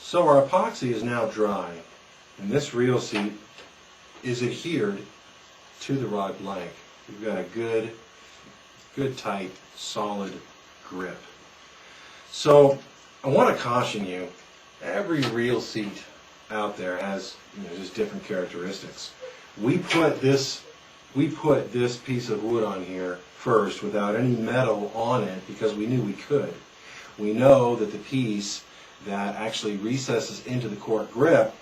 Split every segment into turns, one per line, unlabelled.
So our epoxy is now dry, and this reel seat is adhered to the rod blank. We've got a good tight, solid grip. So I want to caution you, every reel seat out there has just different characteristics. We put this piece of wood on here first without any metal on it because we knew we could. We know that the piece that actually recesses into the cork grip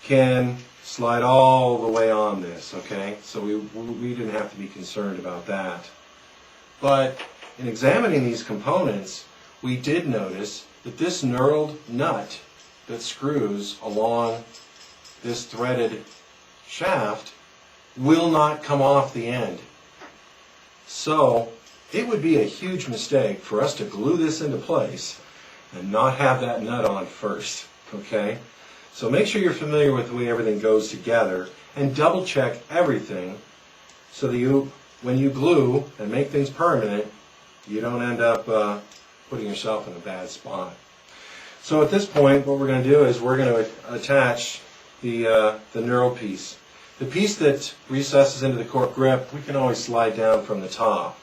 can slide all the way on this, okay? So we didn't have to be concerned about that. But in examining these components, we did notice that this knurled nut that screws along this threaded shaft will not come off the end. So it would be a huge mistake for us to glue this into place and not have that nut on first, okay? So make sure you're familiar with the way everything goes together and double check everything so that when you glue and make things permanent, you don't end up putting yourself in a bad spot. So at this point, what we're going to do is we're going to attach the knurled piece. The piece that recesses into the cork grip, we can always slide down from the top.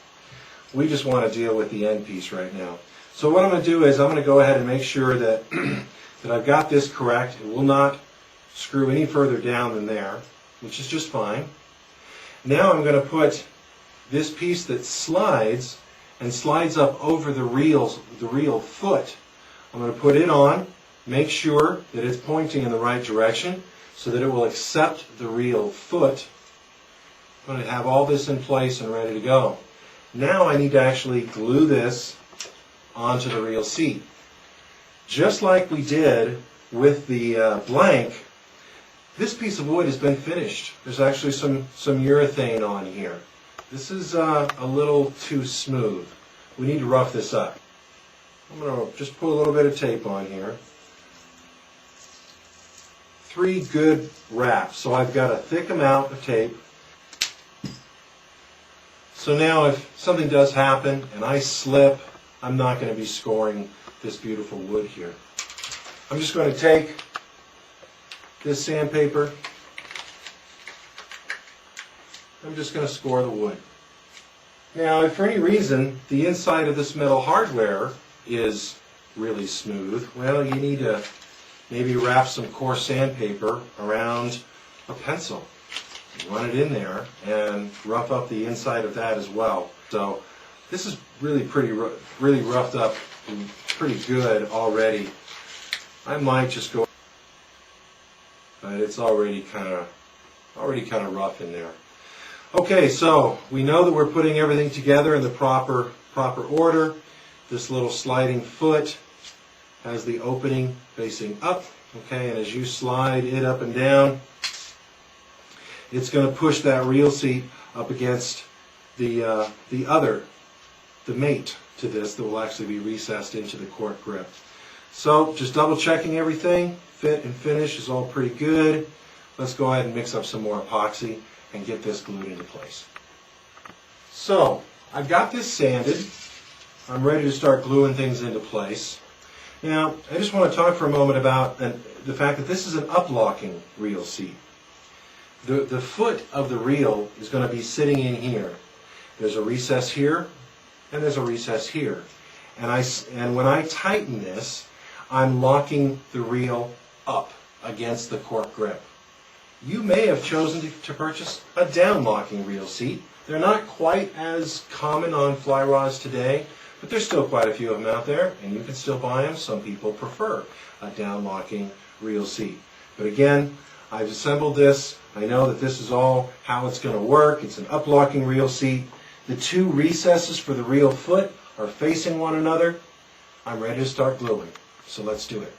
We just want to deal with the end piece right now. So what I'm going to do is I'm going to go ahead and make sure that, that I've got this correct. It will not screw any further down than there, which is just fine. Now I'm going to put this piece that slides up over the reel foot. I'm going to put it on, make sure that it's pointing in the right direction so that it will accept the reel foot. I'm going to have all this in place and ready to go. Now I need to actually glue this onto the reel seat. Just like we did with the blank, this piece of wood has been finished. There's actually some urethane on here. This is a little too smooth. We need to rough this up. I'm going to just put a little bit of tape on here. 3 good wraps. So I've got a thick amount of tape. So now if something does happen and I slip, I'm not going to be scoring this beautiful wood here. I'm just going to take this sandpaper. I'm just going to score the wood. Now, if for any reason the inside of this metal hardware is really smooth, well, you need to maybe wrap some coarse sandpaper around a pencil. Run it in there and rough up the inside of that as well. So this is really roughed up and pretty good already. I might just go, but it's already kind of rough in there. Okay, so we know that we're putting everything together in the proper order. This little sliding foot has the opening facing up, okay, and as you slide it up and down, it's going to push that reel seat up against the mate to this that will actually be recessed into the cork grip. So just double checking everything, fit and finish is all pretty good. Let's go ahead and mix up some more epoxy and get this glued into place. So I've got this sanded. I'm ready to start gluing things into place. Now I just want to talk for a moment about the fact that this is an uplocking reel seat. The foot of the reel is going to be sitting in here. There's a recess here and there's a recess here. And when I tighten this, I'm locking the reel up against the cork grip. You may have chosen to purchase a down-locking reel seat. They're not quite as common on fly rods today, but there's still quite a few of them out there, and you can still buy them. Some people prefer a down-locking reel seat. But again, I've assembled this. I know that this is all how it's going to work. It's an uplocking reel seat. The 2 recesses for the reel foot are facing one another. I'm ready to start gluing, so let's do it.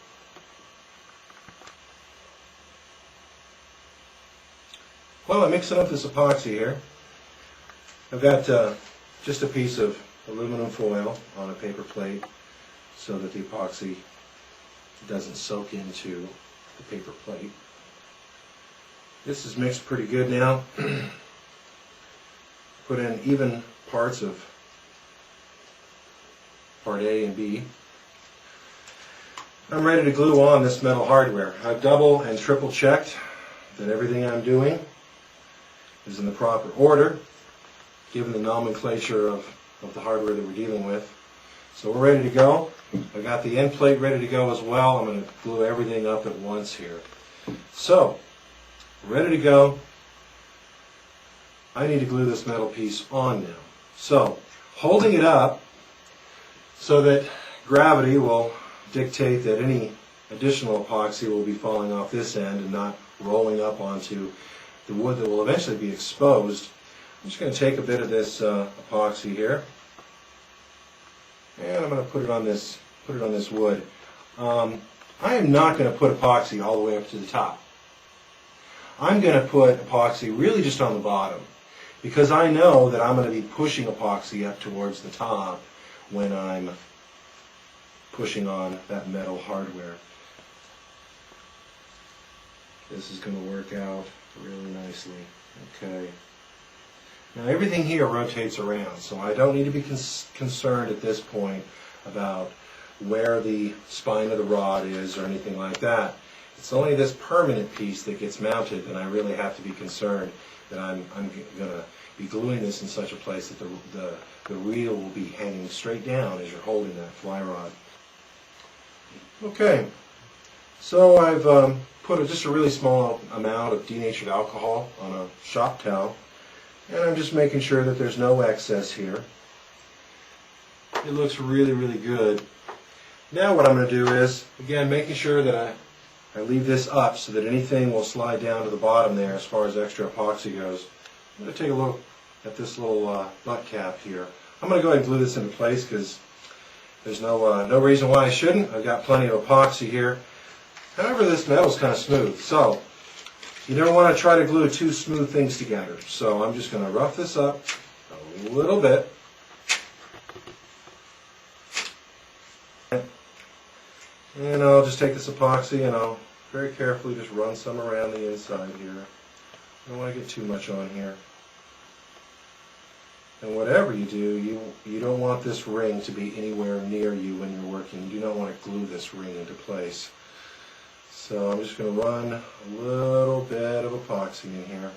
While I'm mixing up this epoxy here, I've got just a piece of aluminum foil on a paper plate so that the epoxy doesn't soak into the paper plate. This is mixed pretty good now. Put in even parts of part A and B. I'm ready to glue on this metal hardware. I've double and triple checked that everything I'm doing is in the proper order, given the nomenclature of the hardware that we're dealing with. So we're ready to go. I've got the end plate ready to go as well. I'm going to glue everything up at once here. So, ready to go. I need to glue this metal piece on now. So, holding it up so that gravity will dictate that any additional epoxy will be falling off this end and not rolling up onto the wood that will eventually be exposed. I'm just going to take a bit of this epoxy here, and I'm going to put it on this wood. I am not going to put epoxy all the way up to the top. I'm going to put epoxy really just on the bottom, because I know that I'm going to be pushing epoxy up towards the top when I'm pushing on that metal hardware. This is going to work out really nicely. Okay. Now everything here rotates around, so I don't need to be concerned at this point about where the spine of the rod is or anything like that. It's only this permanent piece that gets mounted, and I really have to be concerned that I'm going to be gluing this in such a place that the reel will be hanging straight down as you're holding that fly rod. Okay, so I've put just a really small amount of denatured alcohol on a shop towel, and I'm just making sure that there's no excess here. It looks really, really good. Now what I'm going to do is, again, making sure that I leave this up so that anything will slide down to the bottom there as far as extra epoxy goes. I'm going to take a look at this little butt cap here. I'm going to go ahead and glue this into place because there's no reason why I shouldn't. I've got plenty of epoxy here. However, this metal's kind of smooth, so you never want to try to glue two smooth things together. So I'm just going to rough this up a little bit. And I'll just take this epoxy and I'll very carefully just run some around the inside here. I don't want to get too much on here. And whatever you do, you don't want this ring to be anywhere near you when you're working. You do not want to glue this ring into place. So I'm just going to run a little bit of epoxy in here.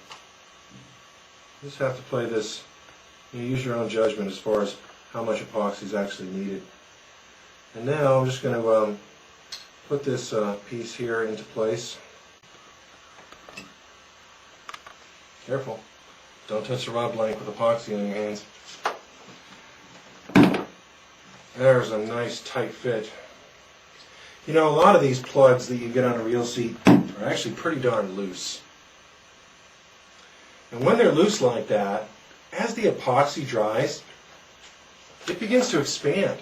You just have to play this, use your own judgment as far as how much epoxy is actually needed. And now I'm just going to put this piece here into place. Careful. Don't touch the rod blank with epoxy in your hands. There's a nice tight fit. You know, a lot of these plugs that you get on a reel seat are actually pretty darn loose. And when they're loose like that, as the epoxy dries, it begins to expand.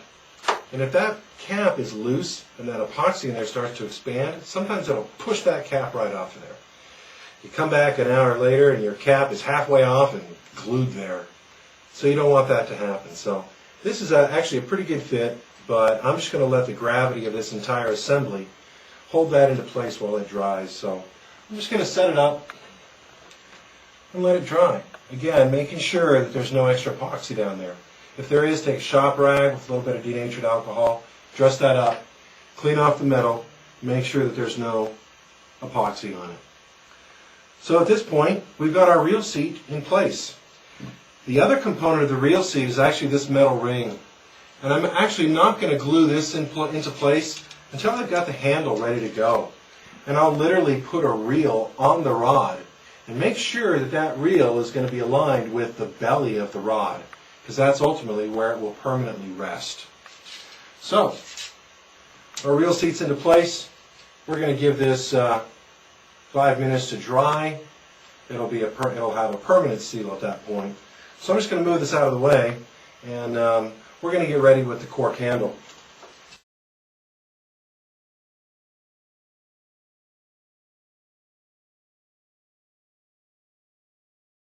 And if that cap is loose and that epoxy in there starts to expand, sometimes it'll push that cap right off of there. You come back an hour later and your cap is halfway off and glued there. So you don't want that to happen. So this is actually a pretty good fit, but I'm just going to let the gravity of this entire assembly hold that into place while it dries. So I'm just going to set it up and let it dry. Again, making sure that there's no extra epoxy down there. If there is, take a shop rag with a little bit of denatured alcohol, dress that up, clean off the metal, make sure that there's no epoxy on it. So at this point, we've got our reel seat in place. The other component of the reel seat is actually this metal ring. And I'm actually not going to glue this into place until I've got the handle ready to go. And I'll literally put a reel on the rod and make sure that that reel is going to be aligned with the belly of the rod, because that's ultimately where it will permanently rest. So, our reel seat's into place. We're going to give this 5 minutes to dry. It'll have a permanent seal at that point. So I'm just going to move this out of the way, and we're going to get ready with the cork handle.